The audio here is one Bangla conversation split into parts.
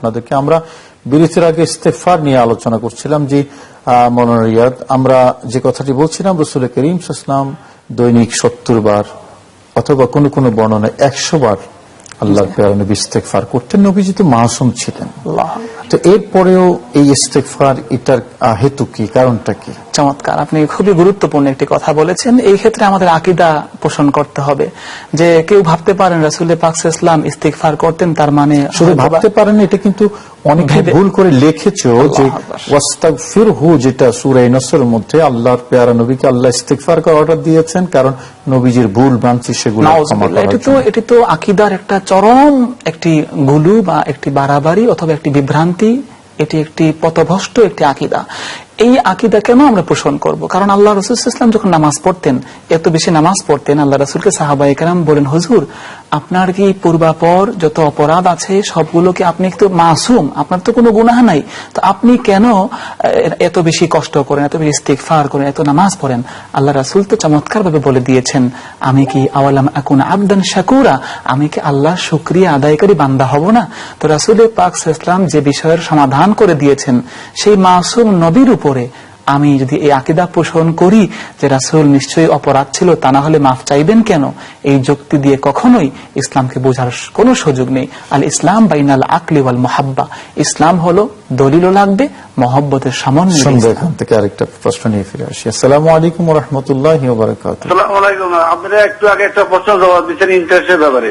আপনাদেরকে। আমরা বিরতির আগে ইস্তেগফার নিয়ে আলোচনা করছিলাম। যে মৌলানা রিয়াদ, আমরা যে কথাটি বলছিলাম, রাসূল করিম সাল্লাল্লাহু আলাইহি ওয়াসাল্লাম দৈনিক 70 বার অথবা কোন কোন বর্ণনায় 100 বার আল্লাহর প্যারা নবী ইস্তেগফার করতেন। নবীজি তো মাসুম ছিলেন, তো এরপরেও এই ইস্তেগফার, এটার হেতু কি, কারণটা কি? চমৎকার, আপনি খুবই গুরুত্বপূর্ণ একটি কথা বলেছেন। এই ক্ষেত্রে আমাদের আকীদা পোষণ করতে হবে। যে কেউ ভাবতে পারেন রাসূল পাক সাল্লাল্লাহু আলাইহি ওয়াসাল্লাম ইস্তিগফার করতেন, তার মানে শুধু ভাবতে পারেন, এটা কিন্তু অনেকে ভুল করে লিখেছো যে ওয়াস্তাগফিরহু, যেটা সূরা নসরের মধ্যে আল্লাহর প্যারা নবীকে আল্লাহ ইস্তিগফার করার অর্ডার দিয়েছেন, কারণ নবীজির ভুল ভ্রান্তি সেগুলো ক্ষমা করার জন্য। এটি তো আকীদার একটা চরম একটি গুলু বা একটি বাড়াবাড়ি অথবা একটি বিভ্রান্তি, এটি একটি পথভ্রষ্ট একটি আকীদা। এই আকীদা কেন আমরা পোষণ করব? কারণ আল্লাহ রাসূল সাল্লাল্লাহু আলাইহি ওয়াসাল্লাম যখন নামাজ পড়তেন, এত বেশি নামাজ পড়তেন, আল্লাহ রাসূলকে সাহাবায়ে কেরাম বলেন, হুজুর আপনার কি পূর্বাপর যত অপরাধ আছে সবগুলোকে, আপনি তো মাসুম, আপনার তো কোনো গুনাহ নাই, তো আপনি কেন এত বেশি কষ্ট করেন, এত বেশি ইস্তিগফার করেন, এত নামাজ পড়েন? আল্লাহ রাসূল তো চমৎকার ভাবে বলে দিয়েছেন, আমি কি আওয়ালাম আকুনা আবদান শাকুরা, আমি কি আল্লাহর শুকরিয়া আদায়কারী বান্দা হব না? তো রাসূল পাক সাল্লাল্লাহু আলাইহি ওয়াসাল্লাম যে বিষয়ের সমাধান করে দিয়েছেন, সেই মাসুম নবীর উপরে আমি যদি এই আকীদা পোষণ করি যে রাসূল নিশ্চয়ই অপরাধ ছিল, তা না হলে মাফ চাইবেন কেন, এই যুক্তি দিয়ে কখনোই ইসলামকে বোঝার কোনো সুযোগ নেই। আল ইসলাম বাইনাল আকলি ওয়াল মুহাব্বা, ইসলাম হলো দলিলও লাগবে, মহব্বতের সমন্বয়। এখান থেকে আরেকটা প্রশ্ন নিয়ে ফিরে আসি। আসসালামু আলাইকুম ওয়া রাহমাতুল্লাহি ওয়া বারাকাতুহু। আসসালামু আলাইকুম। আপনারা একটু আগে একটা প্রশ্ন জবাব দিচ্ছেন ইন্টারেস্টের ব্যাপারে।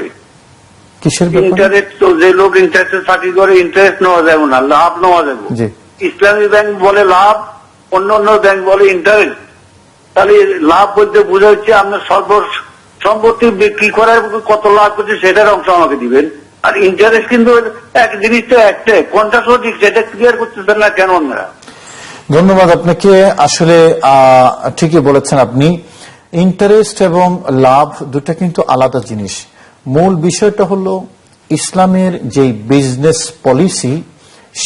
কিসের ব্যাপারে? ইন্টারেস্ট, তো যে লোক ইন্টারেস্টের চাকরি করে ইন্টারেস্ট নেওয়া যাবে না, লাভ নেওয়া যাবে। ইসলামী ব্যাংক বলে লাভ, অন্য অন্য ব্যাংক বলে ইন্টারেস্ট। তাহলে লাভ বলতে বোঝা হচ্ছে আপনার সম্পত্তি বিক্রি করার কত লাভ করছে সেটার অংশ আমাকে দিবেন, আর ইন্টারেস্ট কিন্তু এক জিনিস তো একটাই, কোনটা সঠিক সেটা ক্লিয়ার করতেছেন না কেন আপনারা? ধন্যবাদ আপনাকে। আসলে ঠিকই বলেছেন আপনি, ইন্টারেস্ট এবং লাভ দুটা কিন্তু আলাদা জিনিস। মূল বিষয়টা হলো ইসলামের যে বিজনেস পলিসি,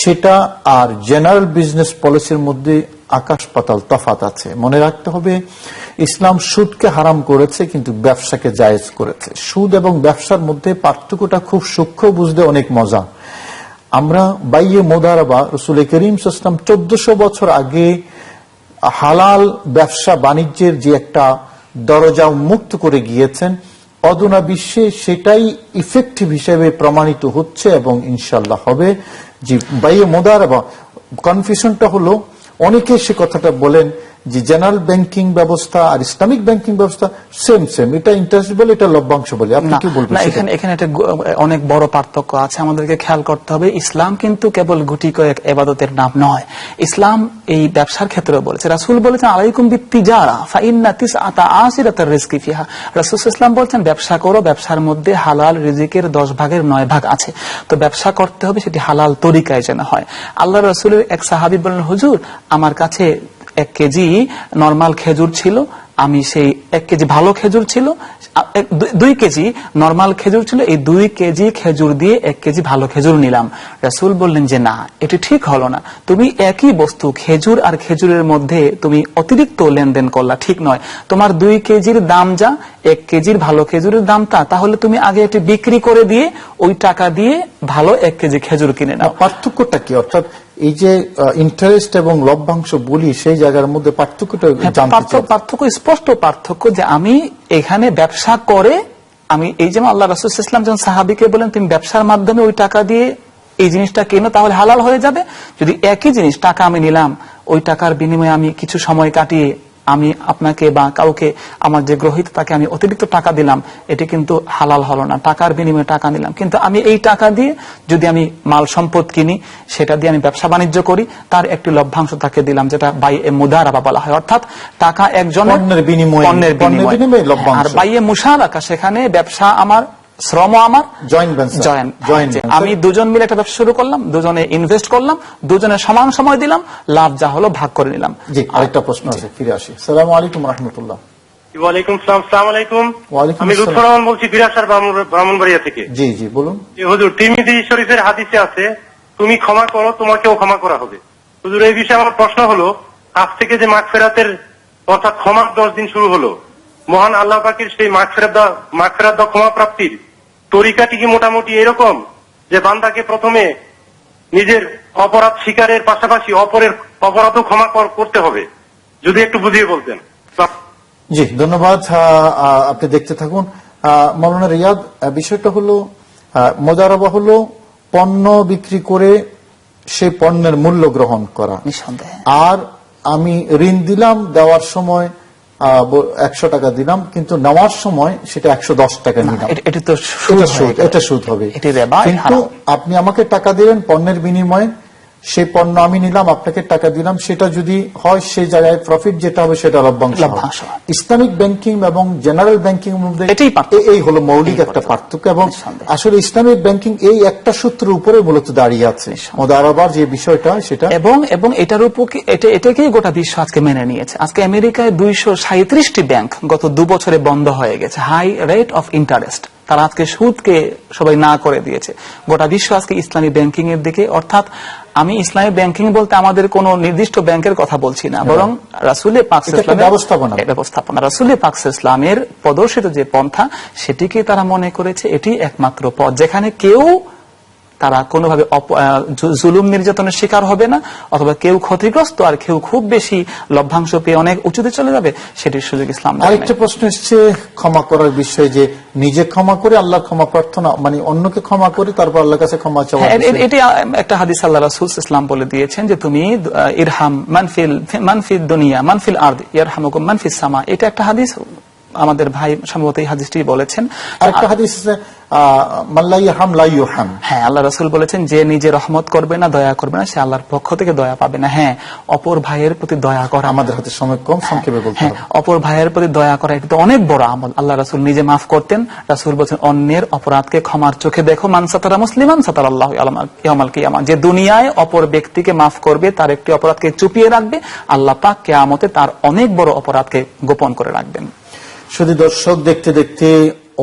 সেটা আর জেনারেল বিজনেস পলিসির মধ্যে আকাশ পাতাল তফাৎ আছে। মনে রাখতে হবে, ইসলাম সুদকে হারাম করেছে কিন্তু ব্যবসাকে জায়েজ করেছে। সুদ এবং ব্যবসার মধ্যে পার্থক্যটা খুব সূক্ষ্ম, বুঝতে অনেক মজা। আমরা বাইয়ে মোদারাবা, রাসূল করিম সাল্লাল্লাহু আলাইহি ওয়াসাল্লাম 1400 বছর আগে হালাল ব্যবসা বাণিজ্যের যে একটা দরজা উন্মুক্ত করে গিয়েছেন, অদূনা বিশ্বে সেটাই ইফেক্টিভ হিসেবে প্রমাণিত হচ্ছে এবং ইনশাআল্লাহ হবে। যে বাইয়ে মোদারাবা, কনফিউশনটা হলো অনেকে সে কথাটা বলেন যে জেনারেল ব্যাংকিং ব্যবস্থা আর ইসলামিক ব্যাংকিং ব্যবস্থা সেম, এটা ইন্টারেস্ট বলে, এটা লভ্যাংশ বলে। আপনি কি বলবেন? এখানে একটা অনেক বড় পার্থক্য আছে, আমাদেরকে খেয়াল করতে হবে। ইসলাম কিন্তু কেবল গুটি কয়েক ইবাদতের নাম নয়, ইসলাম এই ব্যবসার ক্ষেত্রে বলেছে। রাসূল বলেছেন আলাইকুম বিত্তিজারা ফাইন্না তিসআতা আসিরাতার রিজকি ফিহা। রাসূল ইসলাম বলেছেন ব্যবসা করো, ব্যবসার মধ্যে হালাল রিজিকের 10 ভাগের 9 ভাগ আছে। তো ব্যবসা করতে হবে সেটি হালাল তরিকায় যেন হয়। আল্লাহ রাসূলের এক সাহাবী বললেন, হুজুর আমার কাছে 1 কেজি নরমাল খেজুর ছিল, আমি সেই 1 কেজি ভালো খেজুর ছিল, 2 কেজি নরমাল খেজুর ছিল, এই 2 কেজি খেজুর দিয়ে 1 কেজি ভালো খেজুর নিলাম। রাসূল বললেন যে না, এটি ঠিক হলো না, তুমি একই বস্তু খেজুর আর খেজুরের মধ্যে তুমি অতিরিক্ত লেনদেন করলা, ঠিক নয়। তোমার 2 কেজির দাম যা, 1 কেজির ভালো খেজুরের দাম তা, তাহলে তুমি আগে এটি বিক্রি করে দিয়ে ওই টাকা দিয়ে ভালো 1 কেজি খেজুর কিনে নাও। পার্থক্যটা কি? অর্থাৎ এই যে ইন্টারেস্ট এবং লভ্যাংশ বলি, সেই জায়গার মধ্যে পার্থক্যটা পার্থক্য স্পষ্ট পার্থক্য, যে আমি এখানে ব্যবসা করে, আমি এই যেমন আল্লাহ রাসূল সাল্লাল্লাহু আলাইহি ওয়াসাল্লাম যখন সাহাবীকে বলেন তুমি ব্যবসার মাধ্যমে ওই টাকা দিয়ে এই জিনিসটা কেনো, তাহলে হালাল হয়ে যাবে। যদি একই জিনিস টাকা আমি নিলাম, ওই টাকার বিনিময়ে আমি কিছু সময় কাটিয়ে আমি আপনাকে বা কাউকে, আমার যে গ্রহীতা তাকে আমি অতিরিক্ত টাকা দিলাম, এটি কিন্তু হালাল হলো না। টাকার বিনিময়ে টাকা নিলাম, কিন্তু আমি এই টাকা দিয়ে যদি আমি মাল সম্পদ কিনি, সেটা দিয়ে আমি ব্যবসা বাণিজ্য করি, তার একটি লভ্যাংশ তাকে দিলাম, যেটা বাইয়ে মুদারাবা বলা হয়। অর্থাৎ টাকা একজনের পণ্যের বিনিময়ে, আর বাইয়ে মুশারাকা সেখানে ব্যবসা আমার, শ্রম আমার, আমি দুজন মিলে একটা ব্যবসা শুরু করলাম, দুজনে ইনভেস্ট করলাম, দুজনে সমান সময় দিলাম, লাভ যা হলো ভাগ করে নিলাম। জি, আরেকটা প্রশ্ন আছে, ফিরে আসি। আসসালামু আলাইকুম ওয়া রাহমাতুল্লাহ। ওয়ালাইকুম আসসালাম। আসসালামু আলাইকুম। আমি লুৎফর রহমান বলছি বিরাসার ব্রাহ্মণবাড়িয়া থেকে। জি জি বলুন। হুজুর, তিরমিজি শরীফের হাদিসে আছে তুমি ক্ষমা করো তোমাকেও ক্ষমা করা হবে। হুজুর, এই বিষয়ে আমার প্রশ্ন হলো, আজ থেকে যে মাগফিরাতের অর্থাৎ ক্ষমার 10 দিন শুরু হলো, মহান আল্লাহ পাকের সেই মাগফিরাত ক্ষমা প্রাপ্তির তরিকাটি কি মোটামুটি এরকম যে বান্দাকে প্রথমে নিজের অপরাধ স্বীকারের পাশাপাশি অপরের অপরাধও ক্ষমা করতে হবে, যদি একটু বুঝিয়ে বলতেন। জি, ধন্যবাদ। আপনি দেখতে থাকুন। মাওলানা রিয়াদ, বিষয়টা হলো মুদারাবা হলো পণ্য বিক্রি করে সেই পণ্যের মূল্য গ্রহণ করা। নিঃসন্দেহে। আর আমি ঋণ দিলাম, দেওয়ার সময় 100 টাকা দিলাম, কিন্তু নেওয়ার সময় সেটা 110 টাকা নিলাম। এটা তো এটা সুদ হবে। কিন্তু হারাম। আপনি আমাকে টাকা দিলেন পণ্যের বিনিময়ে, সেই পণ্য আমি নিলাম, আপনাকে টাকা দিলাম, সেটা যদি হয় সেই জায়গায় প্রফিট যেটা হবে সেটা লভ্যাংশ। ইসলামিক ব্যাংকিং এবং জেনারেল ব্যাংকিং এর মধ্যে এই হলো মৌলিক একটা পার্থক্য। এবং আসলে ইসলামিক ব্যাংকিং এই একটা সূত্রের উপরে মূলত দাঁড়িয়ে আছে, মুদারাবার যে বিষয়টা সেটা। এবং এটার উপর এটাকেই গোটা বিশ্ব আজকে মেনে নিয়েছে। আজকে আমেরিকায় 237টি ব্যাংক গত 2 বছরে বন্ধ হয়ে গেছে, হাই রেট অফ ইন্টারেস্ট। তারা আজকে সুদকে সবাই না করে দিয়েছে। গোটা বিশ্ব আজকে ইসলামী ব্যাংকিং এর দিকে, অর্থাৎ আমি ইসলামী ব্যাংকিং বলতে আমাদের কোন নির্দিষ্ট ব্যাংকের কথা বলছি না, বরং রাসূল পাক ব্যবস্থাপনা রাসূল পাক ইসলামের প্রদর্শিত যে পন্থা, সেটিকে তারা মনে করেছে এটি একমাত্র পথ, যেখানে কেউ তারা কোনোভাবে জুলুম নির্যাতনের শিকার হবে না, অথবা কেউ ক্ষতিগ্রস্ত আর কেউ খুব বেশি লভ্যাংশ পেয়ে অনেক উঁচুতে চলে যাবে, সেটির সুযোগ ইসলাম। আরেকটা প্রশ্ন এসছে ক্ষমা করার বিষয়ে, যে নিজে ক্ষমা করে আল্লাহর ক্ষমা প্রার্থনা, মানে অন্যকে ক্ষমা করে তারপর আল্লাহর কাছে ক্ষমা চাওয়া। এটি একটা হাদিস আল্লাহ রাসূল ইসলাম বলে দিয়েছেন যে তুমি ইরহাম মানফিল দুনিয়া মানফিল আরদ ইয়ারহামুকুম মানফিস সামা। এটা একটা হাদিস, আমাদের ভাই সম্ভবত এই হাদিসটি বলেছেন। আরেকটা হাদিস আছে মাল্লা ইয়ারহাম লা ইউরহাম। হ্যাঁ, আল্লাহ রাসূল বলেছেন যে নিজে রহমত করবে না, দয়া করবে না, সে আল্লাহর পক্ষ থেকে দয়া পাবে না। হ্যাঁ, অপর ভাইয়ের প্রতি দয়া করা, আমাদের হাতে সময় কম, সংক্ষেপে বলতে হবে। অপর ভাইয়ের প্রতি দয়া করা এটা তো অনেক বড় আমল। আল্লাহ রাসূল নিজে মাফ করতেন। রাসূল বলেছেন অন্যের অপরাধকে ক্ষমার চোখে দেখো, মান সাতারা মুসলিমান সাতারাল্লাহু ইয়াউমাল কিয়ামা। যে দুনিয়ায় অপর ব্যক্তিকে মাফ করবে, তার একটি অপরাধকে চুপিয়ে রাখবে, আল্লাহ পাক কিয়ামতে তার অনেক বড় অপরাধকে গোপন করে রাখবেন। শুধু দর্শক, দেখতে দেখতে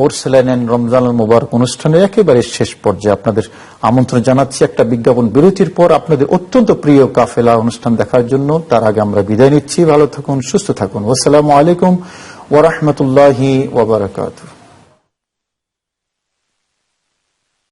ওরসেলাইন রমজানুল মুবারক অনুষ্ঠানের একেবারে শেষ পর্যায়ে আপনাদের আমন্ত্রণ জানাচ্ছি একটা বিজ্ঞাপন বিরতির পর আপনাদের অত্যন্ত প্রিয় কাফেলা অনুষ্ঠান দেখার জন্য। তার আগে আমরা বিদায় নিচ্ছি। ভালো থাকুন, সুস্থ থাকুন। আসসালামু আলাইকুম ওয়া রাহমাতুল্লাহি ওয়া বারাকাতুহু।